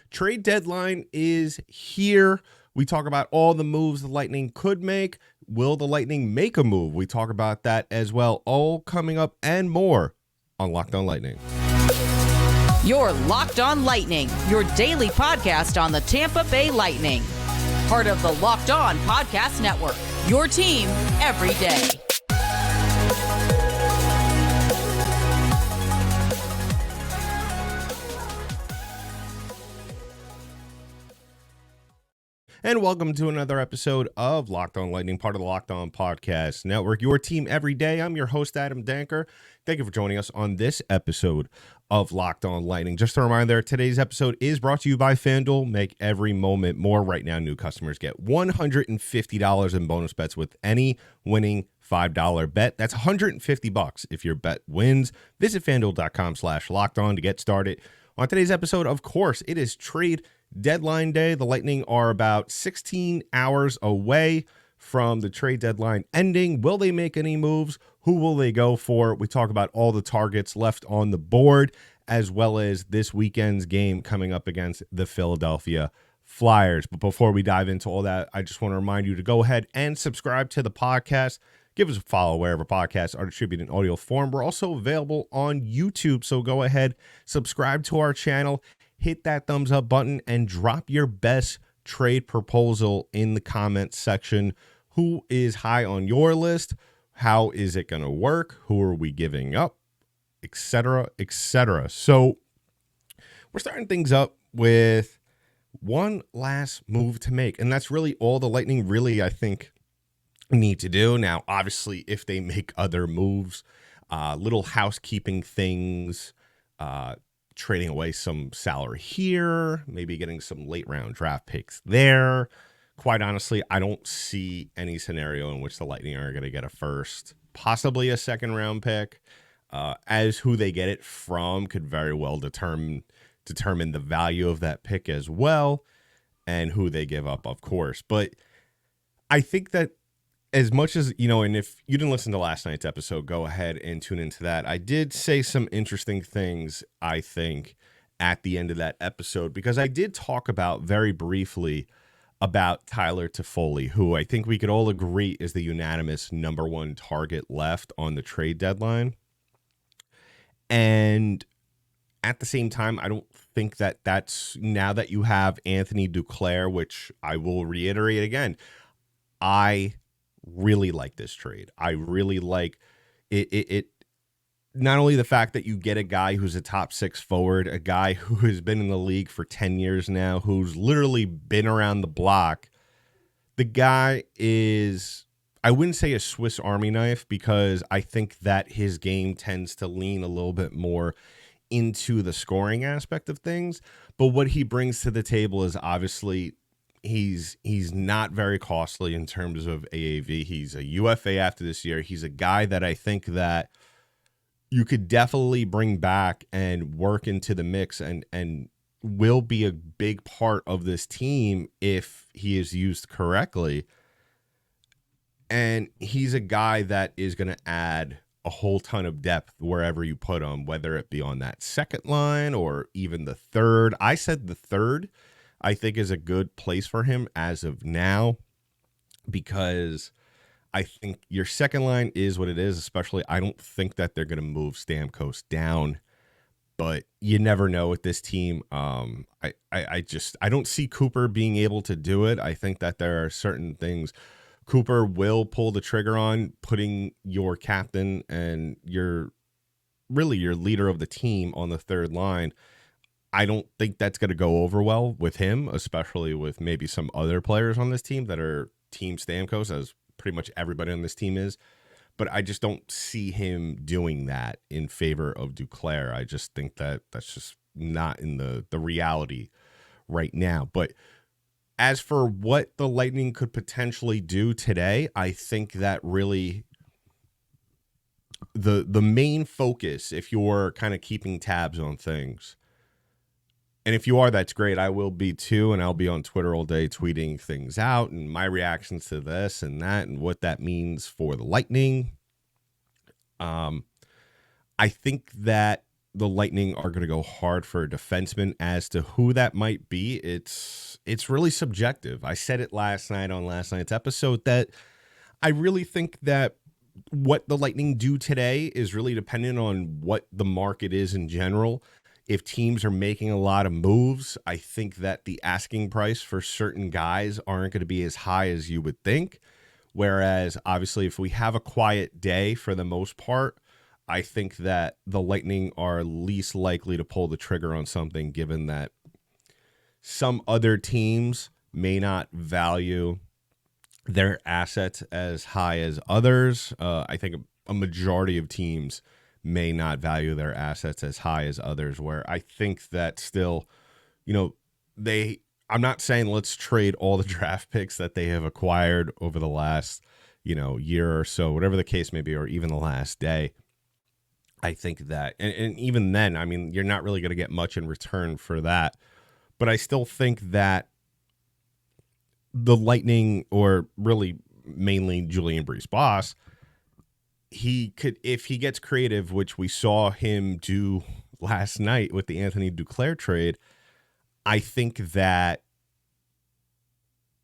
Trade deadline is here. We talk about all the moves the Lightning could make. Will the Lightning make a move? We talk about that as well. All coming up and more on Locked On Lightning. You're Locked On Lightning, your daily podcast on the Tampa Bay Lightning. Part of the Locked On Podcast Network, your team every day. And welcome to another episode of Locked On Lightning, part of the Locked On Podcast Network, your team every day. I'm your host, Adam Danker. Thank you for joining us on this episode of Locked On Lightning. Just a reminder, today's episode is brought to you by FanDuel. Make every moment more. Right now, new customers get $150 in bonus bets with any winning $5 bet. That's $150 if your bet wins. Visit FanDuel.com/LockedOn to get started. On today's episode, of course, it is Trade Deadline Day. The Lightning are about 16 hours away from the trade deadline ending. Will they make any moves? Who will they go for? We talk about all the targets left on the board, as well as this weekend's game coming up against the Philadelphia Flyers. But before we dive into all that, I just want to remind you to go ahead and subscribe to the podcast. Give us a follow wherever podcasts are distributed in audio form. We're also available on YouTube, so go ahead, subscribe to our channel, hit that thumbs up button, and drop your best trade proposal in the comments section. Who is high on your list? How is it going to work? Who are we giving up? Etc., etc. So we're starting things up with one last move to make, and that's really all the Lightning really, I think, need to do. Now, obviously, if they make other moves, little housekeeping things, trading away some salary here, maybe getting some late round draft picks there. Quite honestly, I don't see any scenario in which the Lightning are going to get a first, possibly a second round pick. As who they get it from could very well determine the value of that pick as well, and who they give up, of course. But I think that as much as, and if you didn't listen to last night's episode, go ahead and tune into that. I did say some interesting things, I think, at the end of that episode, because I did talk about very briefly about Tyler Toffoli, who I think we could all agree is the unanimous number one target left on the trade deadline. And at the same time, I don't think that that's, now that you have Anthony Duclair, which I will reiterate again, I really like this trade. I really like it. Not only the fact that you get a guy who's a top six forward, a guy who has been in the league for 10 years now, who's literally been around the block. The guy is, I wouldn't say a Swiss Army knife, because I think that his game tends to lean a little bit more into the scoring aspect of things. But what he brings to the table is obviously he's not very costly in terms of AAV. He's a UFA after this year. He's a guy that I think that you could definitely bring back and work into the mix and will be a big part of this team if he is used correctly. And he's a guy that is going to add a whole ton of depth wherever you put him, whether it be on that second line or even the third. I said the third, I think, is a good place for him as of now, because I think your second line is what it is. Especially, I don't think that they're going to move Stamkos down, but you never know with this team. I don't see Cooper being able to do it. I think that there are certain things Cooper will pull the trigger on, putting your captain and your leader of the team on the third line. I don't think that's going to go over well with him, especially with maybe some other players on this team that are Team Stamkos, as pretty much everybody on this team is. But I just don't see him doing that in favor of Duclair. I just think that that's just not in the reality right now. But as for what the Lightning could potentially do today, I think that really the main focus, if you're kind of keeping tabs on things, and if you are, that's great. I will be too, and I'll be on Twitter all day tweeting things out and my reactions to this and that and what that means for the Lightning. I think that the Lightning are going to go hard for a defenseman. As to who that might be, it's really subjective. I said it last night on last night's episode that I really think that what the Lightning do today is really dependent on what the market is in general. If teams are making a lot of moves, I think that the asking price for certain guys aren't going to be as high as you would think. Whereas, obviously, if we have a quiet day for the most part, I think that the Lightning are least likely to pull the trigger on something, given that some other teams may not value their assets as high as others. I think a majority of teams may not value their assets as high as others, where I think that still, I'm not saying let's trade all the draft picks that they have acquired over the last, year or so, whatever the case may be, or even the last day. I think that, and even then, I mean, you're not really going to get much in return for that. But I still think that the Lightning, or really mainly Julien Brisebois, he could, if he gets creative, which we saw him do last night with the Anthony Duclair trade, I think that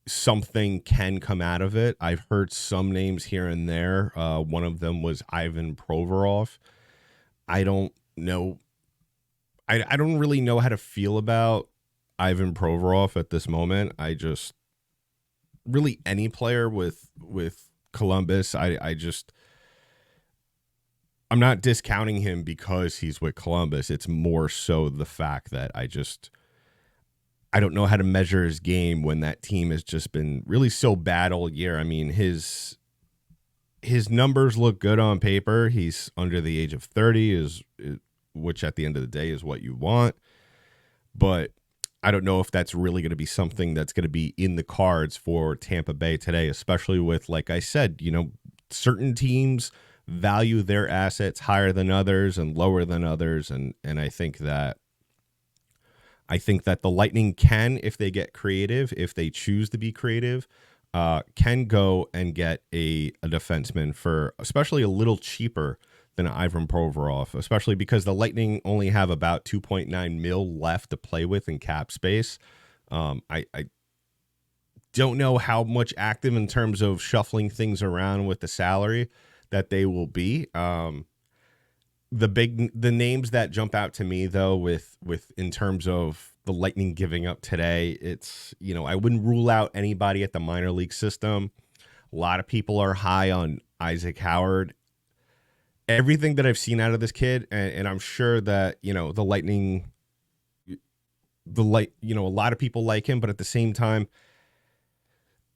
something can come out of it. I've heard some names here and there. One of them was Ivan Provorov. I don't know. I don't really know how to feel about Ivan Provorov at this moment. I just really any player with Columbus. I'm not discounting him because he's with Columbus. It's more so the fact that I don't know how to measure his game when that team has just been really so bad all year. I mean, his numbers look good on paper. He's under the age of 30, which at the end of the day is what you want. But I don't know if that's really going to be something that's going to be in the cards for Tampa Bay today, especially with, like I said, certain teams value their assets higher than others and lower than others. And I think that the Lightning can, if they get creative, if they choose to be creative, can go and get a defenseman for especially a little cheaper than Ivan Provorov, especially because the Lightning only have about $2.9 million left to play with in cap space. I don't know how much active in terms of shuffling things around with the salary that they will be. The names that jump out to me though, with in terms of the Lightning giving up today, it's, I wouldn't rule out anybody at the minor league system. A lot of people are high on Isaac Howard. Everything that I've seen out of this kid, and I'm sure that, the Lightning, a lot of people like him, but at the same time,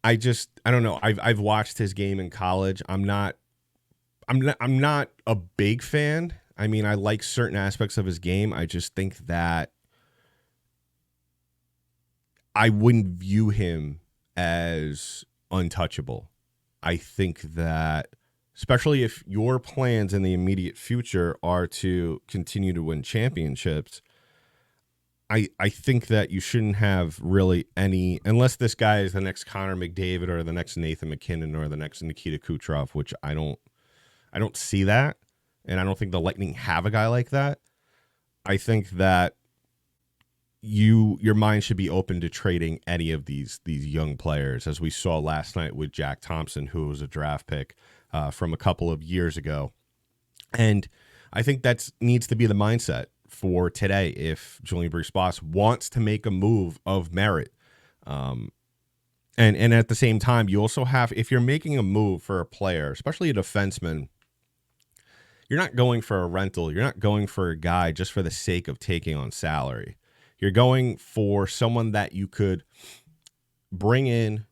I don't know. I've watched his game in college. I'm not a big fan. I mean, I like certain aspects of his game. I just think that I wouldn't view him as untouchable. I think that, especially if your plans in the immediate future are to continue to win championships, I think that you shouldn't have really any, unless this guy is the next Connor McDavid or the next Nathan McKinnon or the next Nikita Kucherov, which I don't see that. And I don't think the Lightning have a guy like that. I think that your mind should be open to trading any of these young players, as we saw last night with Jack Thompson, who was a draft pick from a couple of years ago. And I think that needs to be the mindset for today if Julien Brisebois wants to make a move of merit. And at the same time, you also have, if you're making a move for a player, especially a defenseman, you're not going for a rental. You're not going for a guy just for the sake of taking on salary. You're going for someone that you could bring in,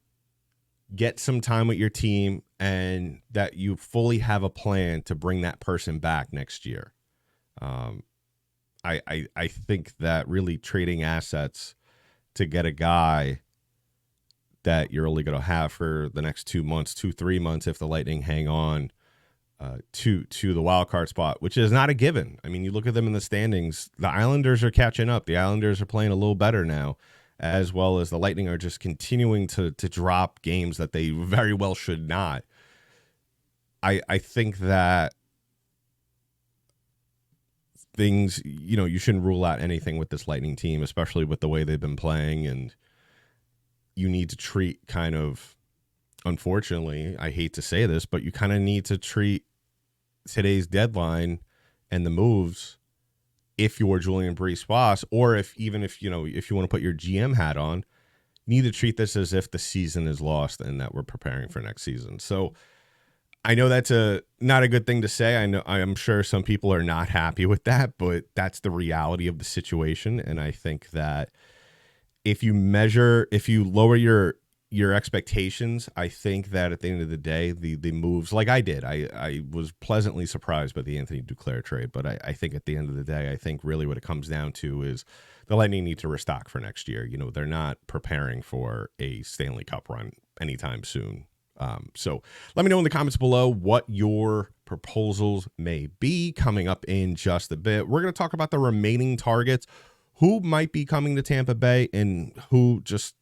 get some time with your team, and that you fully have a plan to bring that person back next year. I think that really trading assets to get a guy that you're only going to have for the next 2 months, 3 months, if the Lightning hang on to the wild card spot, which is not a given. I mean, you look at them in the standings, the Islanders are catching up. The Islanders are playing a little better now, as well as the Lightning are just continuing to drop games that they very well should not. I think that things, you shouldn't rule out anything with this Lightning team, especially with the way they've been playing. And you need to treat unfortunately, I hate to say this, but you kind of need to treat today's deadline and the moves, if you're Julien Brisebois, or if you want to put your GM hat on, need to treat this as if the season is lost and that we're preparing for next season. So I know that's not a good thing to say. I'm sure some people are not happy with that, but that's the reality of the situation. And I think that if you lower your expectations, I think that at the end of the day, the moves, like I did, I was pleasantly surprised by the Anthony Duclair trade. But I think at the end of the day, I think really what it comes down to is the Lightning need to restock for next year. They're not preparing for a Stanley Cup run anytime soon. So let me know in the comments below what your proposals may be. Coming up in just a bit, we're going to talk about the remaining targets, who might be coming to Tampa Bay and who just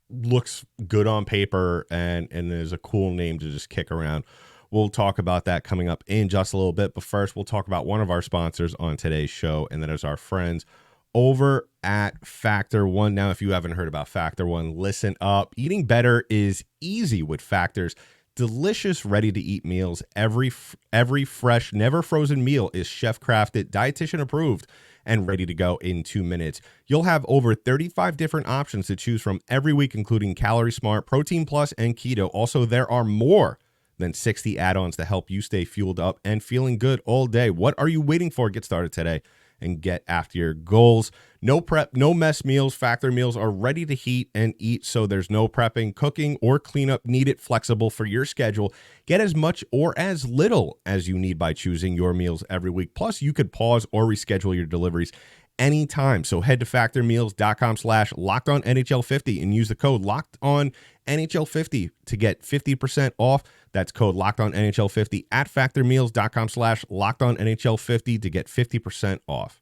looks good on paper and is a cool name to just kick around. We'll talk about that coming up in just a little bit. But first, we'll talk about one of our sponsors on today's show, and that is our friends over at Factor One. Now, if you haven't heard about Factor One, listen up. Eating better is easy with Factor's delicious, ready-to-eat meals. Every fresh, never frozen meal is chef-crafted, dietitian approved, and ready to go in 2 minutes. You'll have over 35 different options to choose from every week, including Calorie Smart, Protein Plus, and Keto. Also, there are more than 60 add-ons to help you stay fueled up and feeling good all day. What are you waiting for? Get started today and get after your goals. No prep, no mess meals. Factor meals are ready to heat and eat, so there's no prepping, cooking, or cleanup needed. Flexible for your schedule. Get as much or as little as you need by choosing your meals every week. Plus, you could pause or reschedule your deliveries anytime. So head to factormeals.com/LockedOnNHL50 and use the code LockedOnNHL50 to get 50% off. That's code LockedOnNHL50 at factormeals.com/LockedOnNHL50 to get 50% off.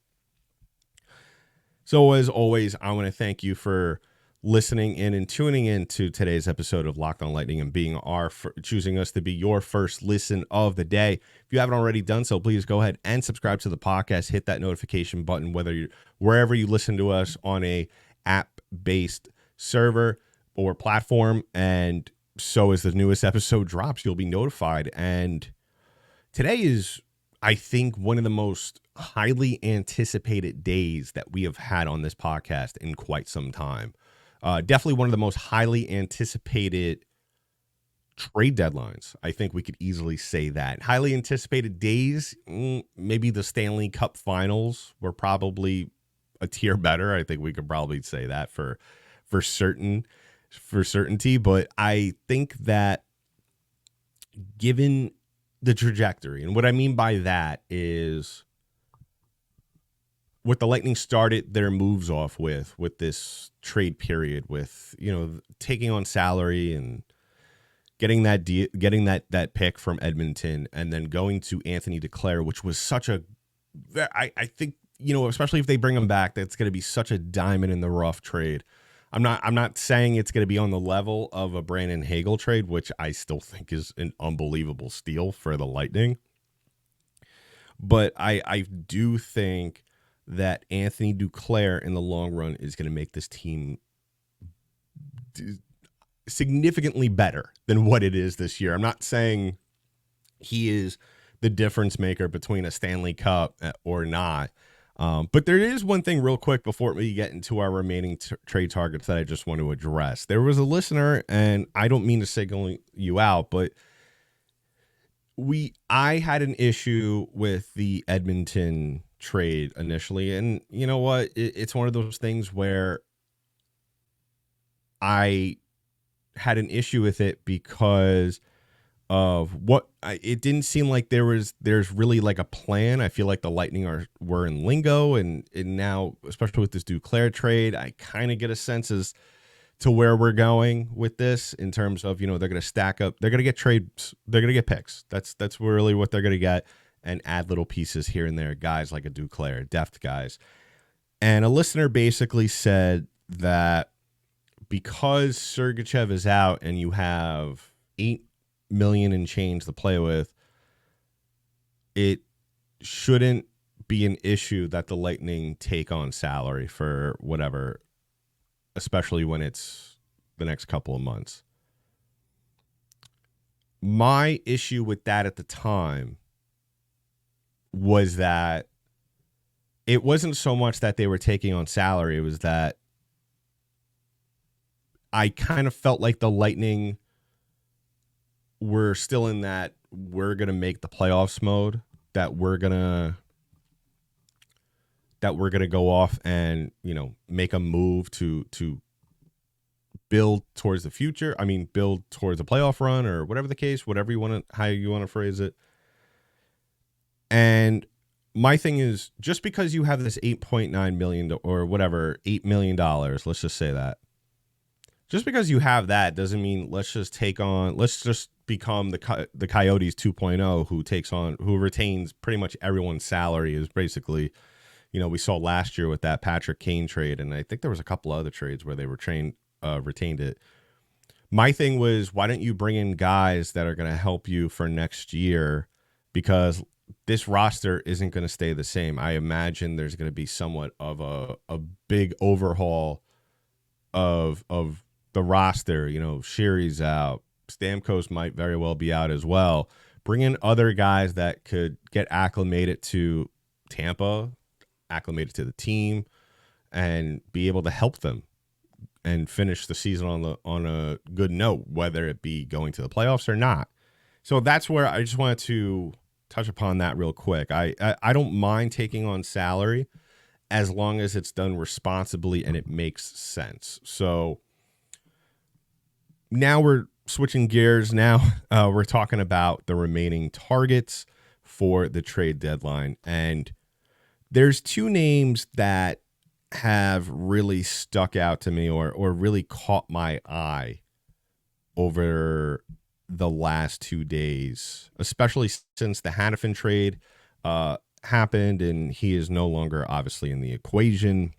So as always, I want to thank you for listening in and tuning in to today's episode of Locked On Lightning and being choosing us to be your first listen of the day. If you haven't already done so, please go ahead and subscribe to the podcast. Hit that notification button, wherever you listen to us on a app-based server or platform. And so as the newest episode drops, you'll be notified. And today is, I think, one of the most highly anticipated days that we have had on this podcast in quite some time. Definitely one of the most highly anticipated trade deadlines. I think we could easily say that. Highly anticipated days, maybe the Stanley Cup Finals were probably a tier better. I think we could probably say that for certainty. But I think that given the trajectory, and what I mean by that is what the Lightning started their moves off with this trade period, with taking on salary and getting that pick from Edmonton, and then going to Anthony Duclair, which was such a, I think, especially if they bring him back, that's going to be such a diamond in the rough trade. I'm not saying it's going to be on the level of a Brandon Hagel trade, which I still think is an unbelievable steal for the Lightning. But I do think that Anthony Duclair in the long run is going to make this team significantly better than what it is this year. I'm not saying he is the difference maker between a Stanley Cup or not. But there is one thing real quick before we get into our remaining trade targets that I just want to address. There was a listener, and I don't mean to single you out, but I had an issue with the Edmonton trade initially. And you know what? It's one of those things where I had an issue with it because of it didn't seem like there's really like a plan. I feel like the Lightning were in lingo, and now, especially with this Duclair trade, I kind of get a sense as to where we're going with this in terms of, they're going to stack up, they're going to get trades, they're going to get picks. That's really what they're going to get, and add little pieces here and there, guys like a Duclair, depth guys. And a listener basically said that because Sergachev is out and you have $8 million and change to play with, it shouldn't be an issue that the Lightning take on salary for whatever, especially when it's the next couple of months. My issue with that at the time was that it wasn't so much that they were taking on salary. It was that I kind of felt like the Lightning were still in that we're going to make the playoffs mode, that we're going to go off and, make a move to build towards the future. I mean, build towards a playoff run or whatever the case, how you want to phrase it. And my thing is, just because you have this $8.9 million or whatever, $8 million, let's just say that. Just because you have that doesn't mean let's just become the Coyotes 2.0 who retains pretty much everyone's salary. Is basically, we saw last year with that Patrick Kane trade, and I think there was a couple other trades where they retained it. My thing was, why don't you bring in guys that are going to help you for next year? Because this roster isn't going to stay the same. I imagine there's going to be somewhat of a big overhaul of the roster. Sheary's out. Stamkos might very well be out as well. Bring in other guys that could get acclimated to Tampa, acclimated to the team, and be able to help them and finish the season on a good note, whether it be going to the playoffs or not. So that's where I just wanted to touch upon that real quick. I don't mind taking on salary as long as it's done responsibly and it makes sense. So now we're switching gears. Now we're talking about the remaining targets for the trade deadline. And there's two names that have really stuck out to me or really caught my eye over the last 2 days, especially since the Hannafin trade happened and he is no longer obviously in the equation.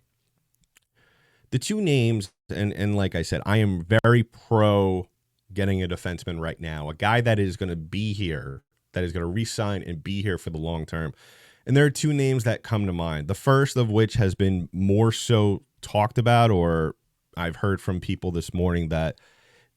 The two names, and like I said, I am very pro getting a defenseman right now, a guy that is going to be here, that is going to re-sign and be here for the long term. And there are two names that come to mind. The first of which has been more so talked about, or I've heard from people this morning that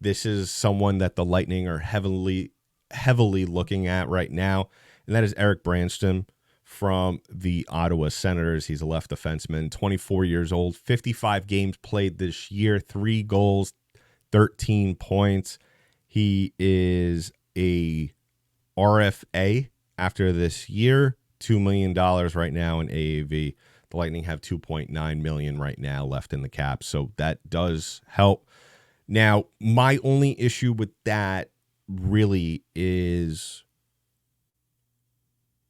this is someone that the Lightning are heavily looking at right now, and that is Erik Brannstrom from the Ottawa Senators. He's a left defenseman, 24 years old, 55 games played this year, 3 goals, 13 points. He is a RFA after this year, $2 million right now in AAV. The Lightning have $2.9 million right now left in the cap, so that does help. Now, my only issue with that really is,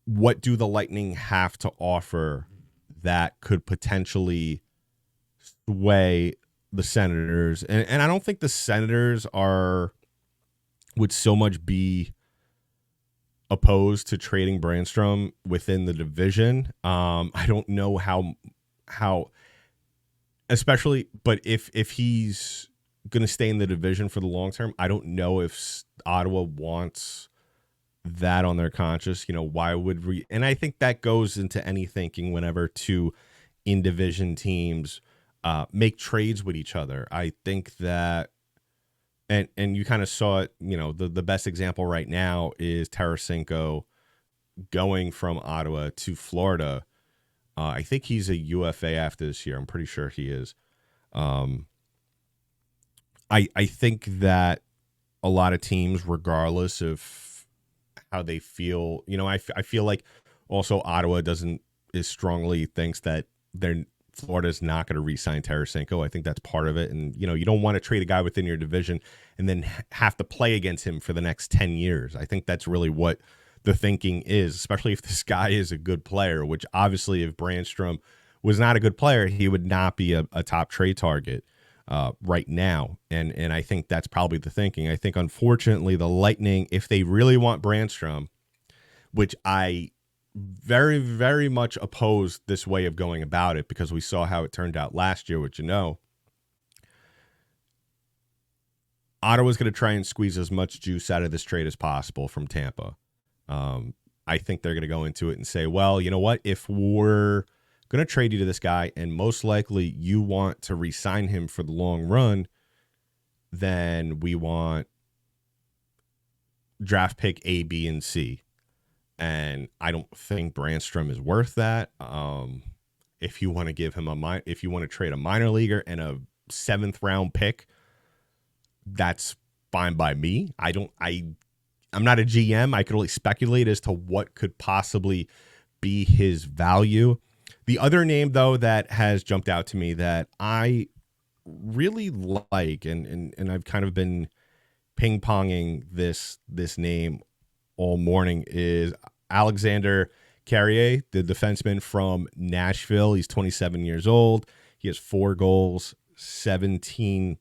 what do the Lightning have to offer that could potentially sway the Senators? And I don't think the Senators would so much be opposed to trading Brannstrom within the division. I don't know how, especially, but if he's going to stay in the division for the long term, I don't know if Ottawa wants that on their conscience. Why would we? And I think that goes into any thinking whenever two in-division teams make trades with each other. I think that, and you kind of saw it, the best example right now is Tarasenko going from Ottawa to Florida. I think he's a UFA after this year. I'm pretty sure he is. I think that a lot of teams, regardless of how they feel, I feel like also Ottawa strongly thinks that Florida's not going to re-sign Tarasenko. I think that's part of it. And, you don't want to trade a guy within your division and then have to play against him for the next 10 years. I think that's really what the thinking is, especially if this guy is a good player, which obviously if Brannstrom was not a good player, he would not be a top trade target right now. And I think that's probably the thinking. I think, unfortunately, the Lightning, if they really want Brannstrom, which I very, very much oppose this way of going about it, because we saw how it turned out last year, which Ottawa's going to try and squeeze as much juice out of this trade as possible from Tampa. I think they're going to go into it and say, well, you know what? If we're going to trade you to this guy and most likely you want to re-sign him for the long run, then we want draft pick A, B, and C. And I don't think Brannstrom is worth that. If you want to give him if you want to trade a minor leaguer and a 7th round pick, that's fine by me. I'm not a GM. I could only speculate as to what could possibly be his value. The other name, though, that has jumped out to me that I really like, and I've kind of been ping-ponging this name all morning, is Alexandre Carrier, the defenseman from Nashville. He's 27 years old. He has 4 goals, 17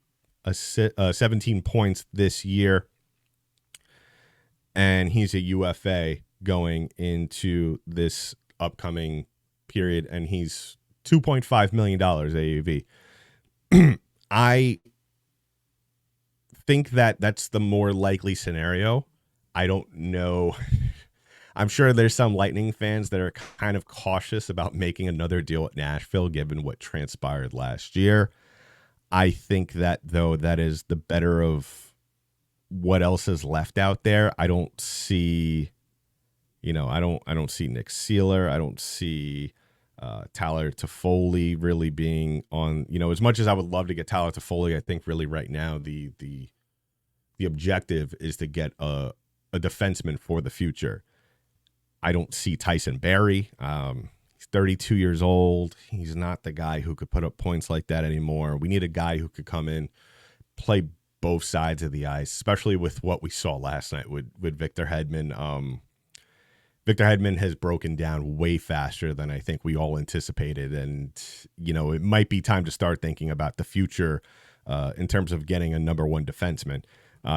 points this year. And he's a UFA going into this upcoming period, and he's $2.5 million AAV. I think that's the more likely scenario. I don't know. I'm sure there's some Lightning fans that are kind of cautious about making another deal at Nashville, given what transpired last year. I think that, though, that is the better of what else is left out there. I don't see, I don't see Nick Seeler. I don't see Tyler Toffoli really being on, as much as I would love to get Tyler Toffoli, I think really right now the objective is to get a defenseman for the future. I don't see Tyson Barrie. He's 32 years old. He's not the guy who could put up points like that anymore. We need a guy who could come in, play both sides of the ice, especially with what we saw last night with Victor Hedman. Victor Hedman has broken down way faster than I think we all anticipated. And, it might be time to start thinking about the future in terms of getting a number 1 defenseman.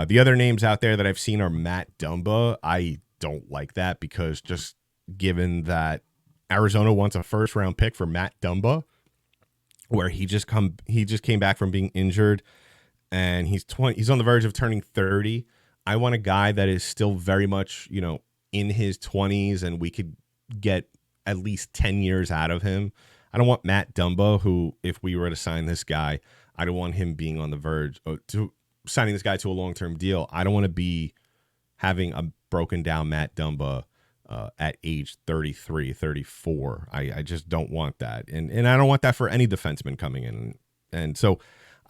The other names out there that I've seen are Matt Dumba. I don't like that because just given that Arizona wants a 1st round pick for Matt Dumba, where he just came back from being injured and he's on the verge of turning 30. I want a guy that is still very much, in his 20s, and we could get at least 10 years out of him. I don't want Matt Dumba, who, if we were to sign this guy, I don't want him being on the verge to signing this guy to a long-term deal. I don't want to be having a broken down Matt Dumba at age 33, 34. I just don't want that. And I don't want that for any defenseman coming in. And so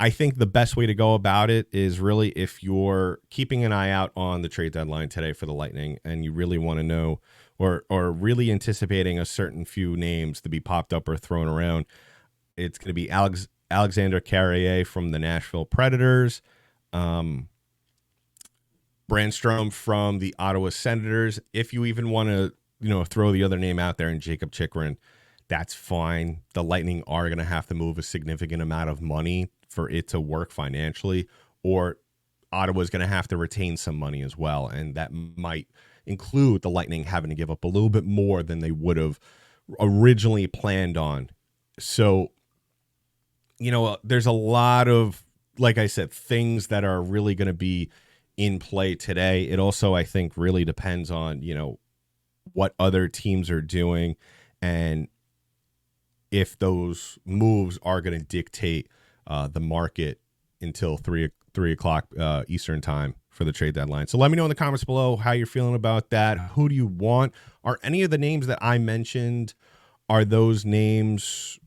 I think the best way to go about it is really, if you're keeping an eye out on the trade deadline today for the Lightning and you really want to know or really anticipating a certain few names to be popped up or thrown around, it's going to be Alexandre Carrier from the Nashville Predators, Brannstrom from the Ottawa Senators. If you even want to, throw the other name out there, and Jacob Chychrun, that's fine. The Lightning are going to have to move a significant amount of money for it to work financially, or Ottawa's going to have to retain some money as well. And that might include the Lightning having to give up a little bit more than they would have originally planned on. So, there's a lot of, like I said, things that are really going to be in play today. It also, I think, really depends on, what other teams are doing and if those moves are going to dictate the market until 3 o'clock Eastern time for the trade deadline. So let me know in the comments below how you're feeling about that. Who do you want? Are any of the names that I mentioned, are those names,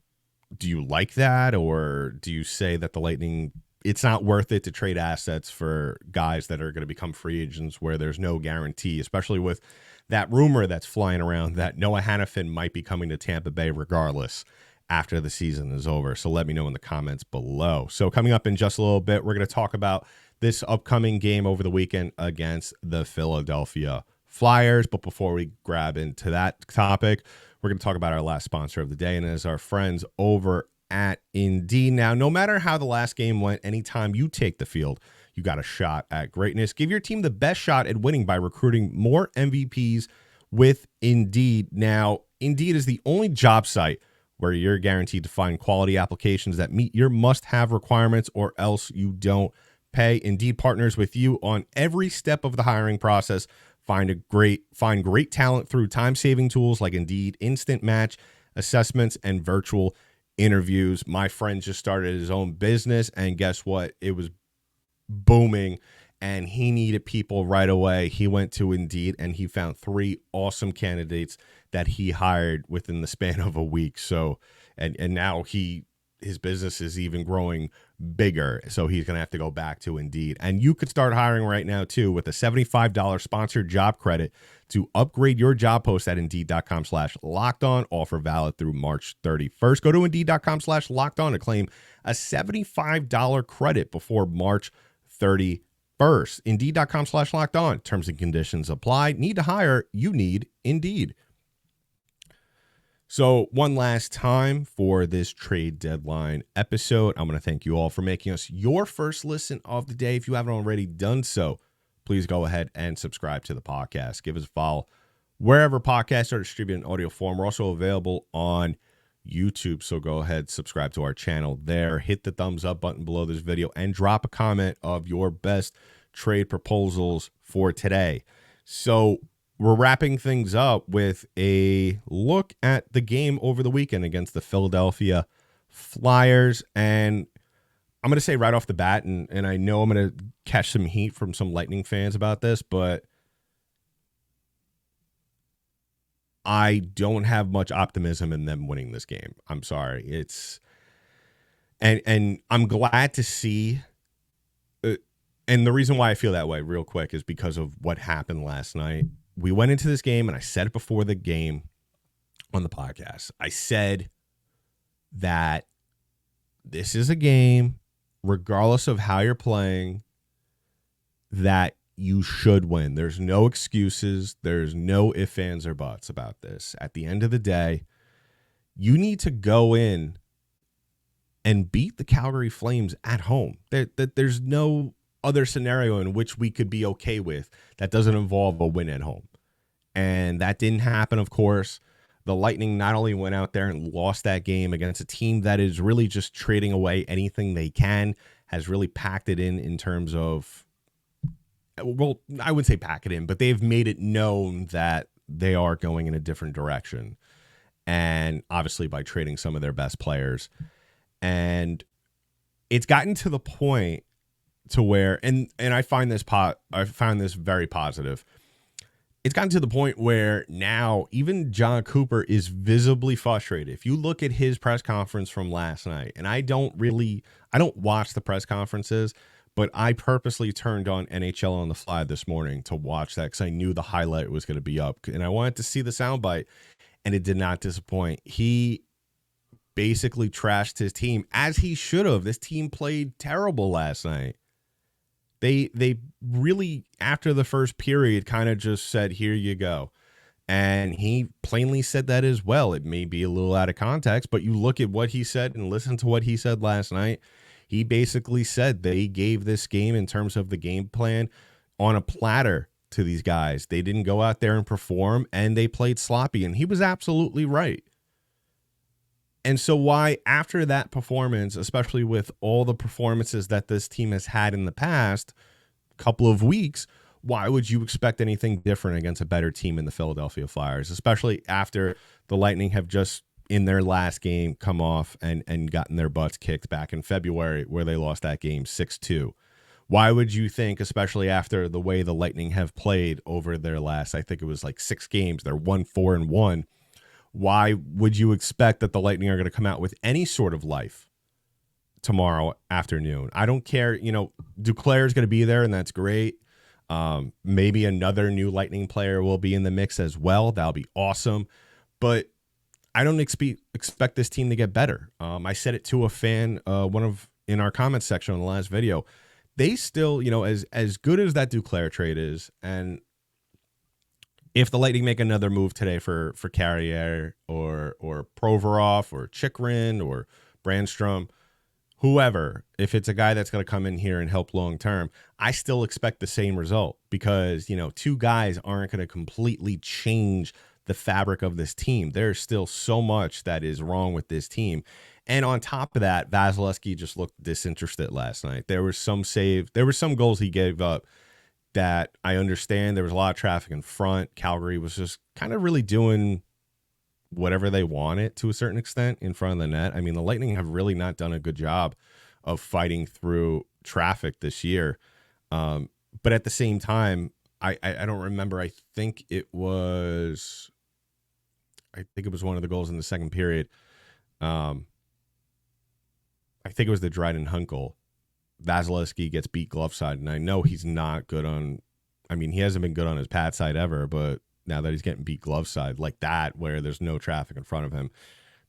do you like that? Or do you say that the Lightning, it's not worth it to trade assets for guys that are going to become free agents where there's no guarantee, especially with that rumor that's flying around that Noah Hannafin might be coming to Tampa Bay regardless after the season is over? So let me know in the comments below. So coming up in just a little bit, we're going to talk about this upcoming game over the weekend against the Philadelphia Flyers. But before we grab into that topic, we're going to talk about our last sponsor of the day, and as our friends over at Indeed. Now, no matter how the last game went, anytime you take the field, you got a shot at greatness. Give your team the best shot at winning by recruiting more MVPs with Indeed. Now, Indeed is the only job site where you're guaranteed to find quality applications that meet your must-have requirements, or else you don't pay. Indeed partners with you on every step of the hiring process, Find great talent through time-saving tools like Indeed Instant Match, assessments, and virtual interviews. My friend just started his own business, and guess what? It was booming, and he needed people right away. He went to Indeed, and he found 3 awesome candidates that he hired within the span of a week. So, and now his business is even growing bigger, so he's going to have to go back to Indeed. And you could start hiring right now, too, with a $75 sponsored job credit to upgrade your job post at Indeed.com/lockedon. Offer valid through March 31st. Go to Indeed.com/lockedon to claim a $75 credit before March 31st. Indeed.com/lockedon. Terms and conditions apply. Need to hire? You need Indeed. So one last time for this trade deadline episode, I'm going to thank you all for making us your first listen of the day. If you haven't already done so, please go ahead and subscribe to the podcast. Give us a follow wherever podcasts are distributed in audio form. We're also available on YouTube, so go ahead, subscribe to our channel there. Hit the thumbs up button below this video and drop a comment of your best trade proposals for today. So we're wrapping things up with a look at the game over the weekend against the Philadelphia Flyers. And I'm going to say right off the bat, and I know I'm going to catch some heat from some Lightning fans about this, but I don't have much optimism in them winning this game. I'm sorry. And I'm glad to see, and the reason why I feel that way real quick is because of what happened last night. We went into this game, and I said it before the game on the podcast. I said that this is a game, regardless of how you're playing, that you should win. There's no excuses. There's no ifs, ands, or buts about this. At the end of the day, you need to go in and beat the Calgary Flames at home. There's no other scenario in which we could be okay with that doesn't involve a win at home. And that didn't happen, of course. The Lightning not only went out there and lost that game against a team that is really just trading away anything they can, has really packed it in terms of, well, I would say pack it in, but they've made it known that they are going in a different direction. And obviously by trading some of their best players. And it's gotten to the point to where, and I find this very positive. It's gotten to the point where now even John Cooper is visibly frustrated. If you look at his press conference from last night, and I don't watch the press conferences, but I purposely turned on NHL on the fly this morning to watch that because I knew the highlight was going to be up, and I wanted to see the soundbite, and it did not disappoint. He basically trashed his team, as he should have. This team played terrible last night. They really, after the first period, kind of just said, here you go. And he plainly said that as well. It may be a little out of context, but you look at what he said and listen to what he said last night. He basically said they gave this game, in terms of the game plan, on a platter to these guys. They didn't go out there and perform, and they played sloppy. And he was absolutely right. And so why, after that performance, especially with all the performances that this team has had in the past couple of weeks, why would you expect anything different against a better team in the Philadelphia Flyers, especially after the Lightning have just, in their last game, come off and gotten their butts kicked back in February, where they lost that game 6-2. Why would you think, especially after the way the Lightning have played over their last, I think it was like 6 games, they're 1-4-1. Why would you expect that the Lightning are going to come out with any sort of life tomorrow afternoon? I don't care. Duclair is going to be there, and that's great. Maybe another new Lightning player will be in the mix as well. That'll be awesome. But I don't expect this team to get better. I said it to a fan, in our comments section on the last video. They still, as good as that Duclair trade is, and if the Lightning make another move today for Carrier or Provorov or Chikrin or Brannstrom, whoever, if it's a guy that's going to come in here and help long term, I still expect the same result, because 2 guys aren't going to completely change the fabric of this team. There's still so much that is wrong with this team. And on top of that, Vasilevsky just looked disinterested last night. There were some goals he gave up that I understand there was a lot of traffic in front. Calgary was just kind of really doing whatever they wanted to a certain extent in front of the net. I mean, the Lightning have really not done a good job of fighting through traffic this year. But at the same time, I don't remember. I think it was one of the goals in the second period. I think it was the Dryden Hunkel. Vasilevsky gets beat glove side, and I know he's not good on. I mean, he hasn't been good on his pad side ever, but now that he's getting beat glove side like that, where there's no traffic in front of him,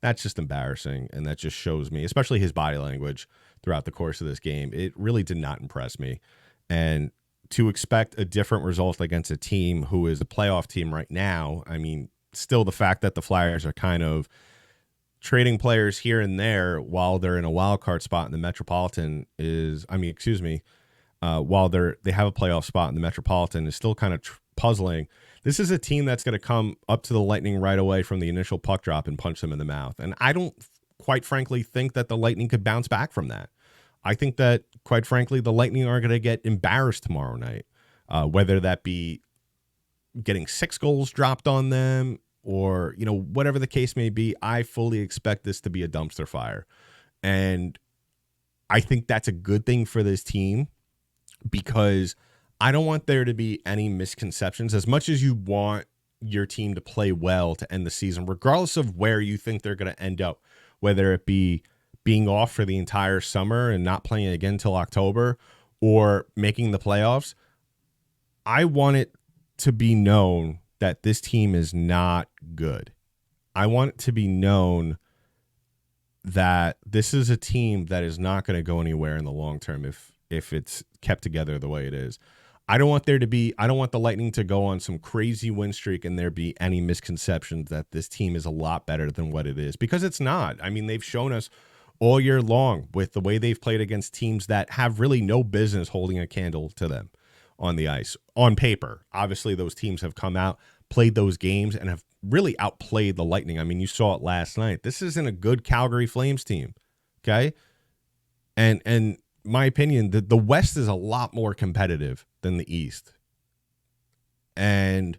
that's just embarrassing, and that just shows me, especially his body language throughout the course of this game. It really did not impress me, and to expect a different result against a team who is a playoff team right now. I mean, still the fact that the Flyers are kind of trading players here and there while they're in a wild card spot in the Metropolitan while they have a playoff spot in the Metropolitan is still kind of puzzling. This is a team that's going to come up to the Lightning right away from the initial puck drop and punch them in the mouth. And I don't quite frankly think that the Lightning could bounce back from that. I think that, quite frankly, the Lightning are going to get embarrassed tomorrow night, whether that be getting 6 goals dropped on them or, whatever the case may be. I fully expect this to be a dumpster fire. And I think that's a good thing for this team because I don't want there to be any misconceptions. As much as you want your team to play well to end the season, regardless of where you think they're going to end up, whether it be being off for the entire summer and not playing again till October or making the playoffs, I want it to be known that this team is not good. I want it to be known that this is a team that is not going to go anywhere in the long term if it's kept together the way it is. I don't want the Lightning to go on some crazy win streak and there be any misconceptions that this team is a lot better than what it is, because it's not. I mean, they've shown us all year long with the way they've played against teams that have really no business holding a candle to them on the ice. On paper, obviously those teams have come out, played those games, and have really outplayed the Lightning. I mean, you saw it last night. This isn't a good Calgary Flames team, okay? And my opinion, the West is a lot more competitive than the East. And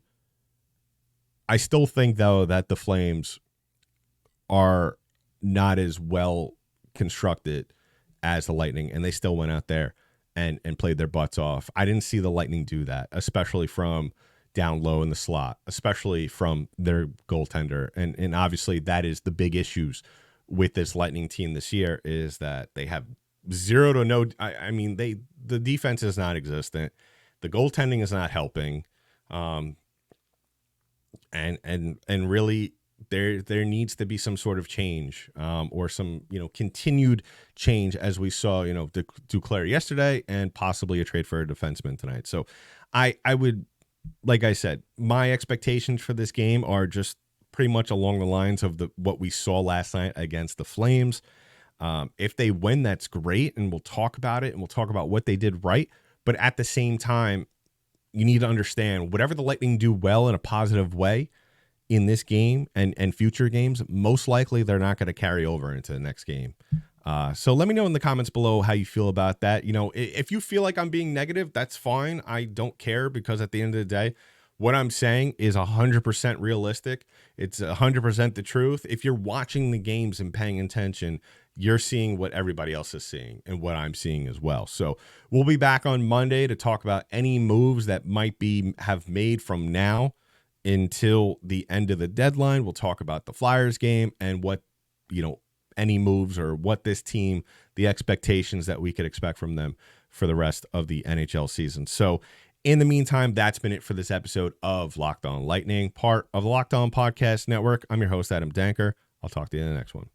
I still think, though, that the Flames are not as well constructed as the Lightning, and they still went out there and played their butts off. I didn't see the Lightning do that, especially from down low in the slot, especially from their goaltender. And obviously that is the big issues with this Lightning team this year, is that they have zero to no. I mean, the defense is not existent. The goaltending is not helping. And really there needs to be some sort of change, or some, continued change, as we saw, Duclair yesterday, and possibly a trade for a defenseman tonight. So I would, like I said, my expectations for this game are just pretty much along the lines of what we saw last night against the Flames. If they win, that's great, and we'll talk about it, and we'll talk about what they did right. But at the same time, you need to understand, whatever the Lightning do well in a positive way in this game and future games, most likely they're not going to carry over into the next game. So let me know in the comments below how you feel about that. If you feel like I'm being negative, that's fine. I don't care, because at the end of the day, what I'm saying is 100% realistic. It's 100% the truth. If you're watching the games and paying attention, you're seeing what everybody else is seeing and what I'm seeing as well. So we'll be back on Monday to talk about any moves that might have made from now until the end of the deadline. We'll talk about the Flyers game and what, any moves or what this team, the expectations that we could expect from them for the rest of the NHL season. So in the meantime, that's been it for this episode of Locked On Lightning, part of the Locked On Podcast Network. I'm your host, Adam Danker. I'll talk to you in the next one.